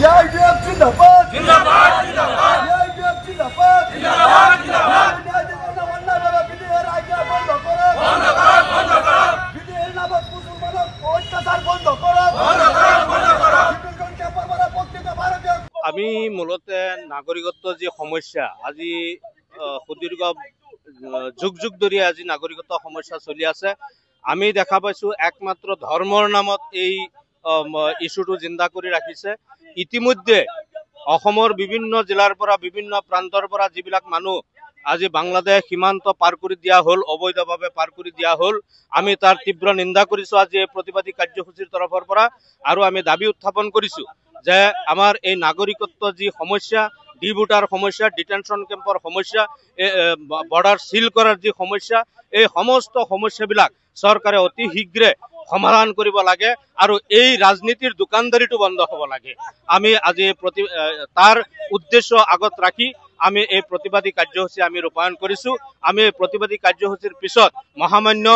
AIDF जिंदाबाद जिंदाबाद जिंदाबाद AIDF जिंदाबाद जिंदाबाद जिंदाबाद অন্যায়ভাবে বিডিআর আইডিয়া বন্ধ করো বন্ধ করো বন্ধ করো বিডিআর নামক মুসলমানদের অত্যাচার বন্ধ করো বন্ধ করো বন্ধ করো বিপুলকে পরবরা প্রত্যেকটা ভারতীয় আমি মূলত নাগরিকত্ব যে সমস্যা আজি সুদীর্ঘ যুগ যুগ ধৰি আজি নাগৰিকত্ব সমস্যা চলি আছে। আমি দেখা পাইছো একমাত্ৰ ধৰ্মৰ নামত এই ইস্যুটো জিন্দা কৰি ৰাখিছে। ইতিমধ্যে অসমৰ বিভিন্ন জিলাৰ পৰা বিভিন্ন প্ৰান্তৰ পৰা যিবিলাক মানুহ আজি বাংলাদেশ সীমান্ত পাৰ কৰি দিয়া হ'ল, অবৈধভাৱে পাৰ কৰি দিয়া হ'ল, আমি তাৰ তীব্ৰ নিন্দা কৰিছো আজি এই প্ৰতিবাদী কাৰ্যসূচীৰ তৰফৰ পৰা। আৰু আমি দাবী উত্থাপন কৰিছো যে আমাৰ এই নাগৰিকত্ব যি সমস্যা, ডি ভোটাৰ সমস্যা, ডিটেনশ্যন কেম্পৰ সমস্যা, বৰ্ডাৰ সিল কৰাৰ যি সমস্যা, এই সমস্ত সমস্যাবিলাক চৰকাৰে অতি শীঘ্ৰে সমাধান কৰিব লাগে আৰু এই ৰাজনীতিৰ দোকানদাৰীটো বন্ধ হ'ব লাগে। আমি আজি তাৰ উদ্দেশ্য আগত ৰাখি আমি এই প্ৰতিবাদী কাৰ্যসূচী আমি ৰূপায়ণ কৰিছো। আমি এই প্ৰতিবাদী কাৰ্যসূচীৰ পিছত মহামান্য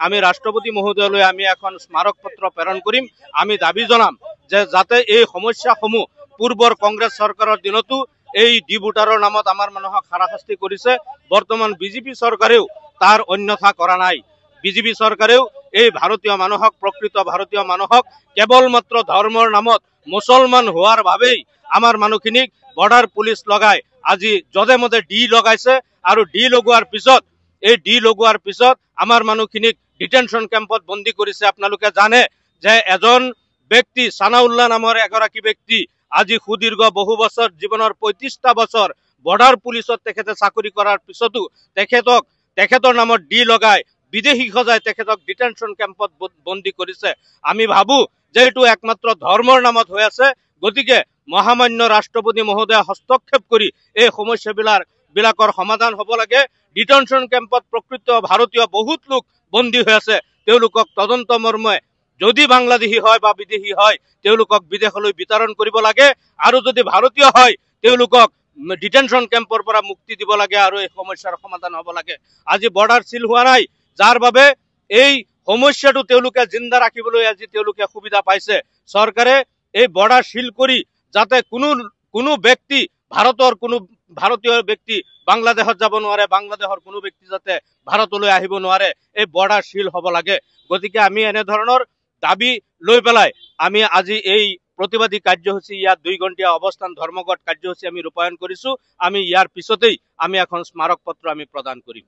আমি ৰাষ্ট্ৰপতি মহোদয়লৈ আমি এখন স্মাৰক পত্ৰ প্ৰেৰণ কৰিম। আমি দাবী জনাম যে যাতে এই সমস্যাসমূহ পূৰ্বৰ কংগ্ৰেছ চৰকাৰৰ দিনতো এই ডি ভোটাৰৰ নামত আমাৰ মানুহক হাৰাশাস্তি কৰিছে, বৰ্তমান বিজেপি চৰকাৰেও তাৰ অন্যথা কৰা নাই। বিজেপি চৰকাৰেও এই ভাৰতীয় মানুহক, প্ৰকৃত ভাৰতীয় মানুহক কেৱল মাত্ৰ ধৰ্মৰ নামত মুছলমান হোৱাৰ বাবেই আমাৰ মানুহখিনিক বৰ্ডাৰ পুলিচ লগাই আজি যধে মধে ডি লগাইছে। আৰু ডি লগোৱাৰ পিছত আমাৰ মানুহখিনিক ডিটেনশ্যন কেম্পত বন্দী কৰিছে। আপোনালোকে জানে যে এজন ব্যক্তি সানাউল্লাহ নামৰ এগৰাকী ব্যক্তি আজি সুদীৰ্ঘ বহু বছৰ জীৱনৰ ৩৫টা বছৰ বৰ্ডাৰ পুলিচত তেখেতে চাকৰি কৰাৰ পিছতো তেখেতৰ নামত ডি লগাই বিদেশী সজাই তেখেতক ডিটেনশ্যন কেম্পত বন্দী কৰিছে। আমি ভাবো যে এইটো একমাত্ৰ ধৰ্মৰ নামত হৈ আছে। গতিকে মহামান্য ৰাষ্ট্ৰপতি মহোদয়ে হস্তক্ষেপ কৰি এই সমস্যাবিলাকৰ সমাধান হ'ব লাগে। ডিটেনশ্যন কেম্পত প্ৰকৃত ভাৰতীয় বহুত লোক বন্দী হৈ আছে। তেওঁলোকক তদন্ত মৰ্মে যদি বাংলাদেশী হয় বা বিদেশী হয় তেওঁলোকক বিদেশলৈ বিতৰণ কৰিব লাগে, আৰু যদি ভাৰতীয় হয় তেওঁলোকক ডিটেনশ্যন কেম্পৰ পৰা মুক্তি দিব লাগে আৰু এই সমস্যাৰ সমাধান হ'ব লাগে। আজি বৰ্ডাৰ সিল হোৱা নাই, যাৰ বাবে এই সমস্যাটো তেওঁলোকে জিন্দা ৰাখিবলৈ আজি তেওঁলোকে সুবিধা পাইছে। চৰকাৰে এই বৰ্ডাৰ সিল কৰি যাতে কোনো ব্যক্তি, ভাৰতীয় ব্যক্তি বাংলাদেশত যাব নোৱাৰে, বাংলাদেশৰ কোনো ব্যক্তি যাতে ভাৰতলৈ আহিব নোৱাৰে, এই বৰ্ডাৰ সিল হ'ব লাগে। গতিকে আমি এনেধৰণৰ দাবী লৈ পেলাই আমি আজি এই প্ৰতিবাদী কাৰ্যসূচী, ইয়াত 2 ঘণ্টীয়া অৱস্থান ধৰ্মঘট কাৰ্যসূচী আমি ৰূপায়ণ কৰিছো। আমি ইয়াৰ পিছতেই আমি এখন স্মাৰক পত্ৰ আমি প্ৰদান কৰিম।